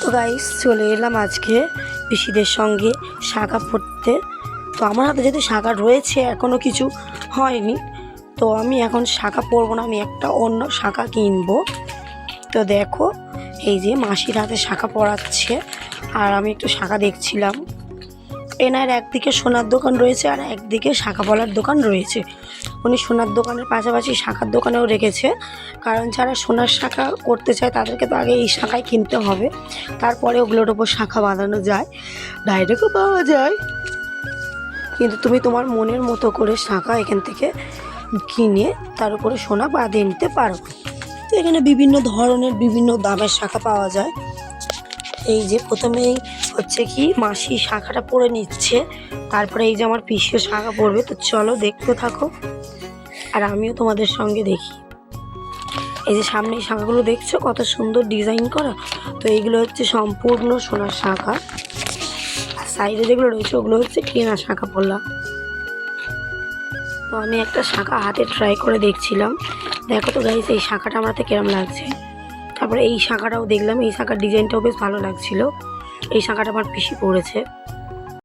তো গাইস চলে এলাম আজকে পিসিদের সঙ্গে শাঁখা পড়তে। তো আমার হাতে যেহেতু শাঁখা রয়েছে, এখনও কিছু হয়নি, তো আমি এখন শাঁখা পরবো না, আমি একটা অন্য শাঁখা কিনবো। তো দেখো এই যে মাসির হাতে শাঁখা পরাচ্ছে আর আমি একটু শাঁখা দেখছিলাম। এনার একদিকে সোনার দোকান রয়েছে আর একদিকে শাঁখা পলার দোকান রয়েছে। উনি সোনার দোকানের পাশাপাশি শাঁখার দোকানেও রেখেছে, কারণ যারা সোনার শাঁখা করতে চায় তাদেরকে তো আগে এই শাঁখাই কিনতে হবে, তারপরে ওগুলোর ওপর শাঁখা বাঁধানো যায়, ডাইরেক্টও পাওয়া যায়। কিন্তু তুমি তোমার মনের মতো করে শাঁখা এখান থেকে কিনে তার উপরে সোনা বাঁধিয়ে নিতে পারো। তো এখানে বিভিন্ন ধরনের বিভিন্ন দামের শাঁখা পাওয়া যায়। এই যে প্রথমেই হচ্ছে কি মাসি শাঁখাটা পরে নিচ্ছে, তারপরে এই যে আমার পিসিও শাঁখা পরবে। তো চলো দেখতে থাকো আর আমিও তোমাদের সঙ্গে দেখি। এই যে সামনে এই শাঁখাগুলো দেখছো কত সুন্দর ডিজাইন করা, তো এইগুলো হচ্ছে সম্পূর্ণ সোনার শাঁখা, আর সাইডে যেগুলো রয়েছে ওগুলো হচ্ছে কেনা শাঁখা পলা। তো আমি একটা শাঁখা হাতে ট্রাই করে দেখছিলাম। দেখো তো গাইস এই শাঁখাটা আমার হাতে কেরম লাগছে। তারপরে এই শাঁখাটাও দেখলাম, এই শাঁখার ডিজাইনটাও বেশ ভালো লাগছিল। এই শাঁখাটা আমার পিসি পরেছে।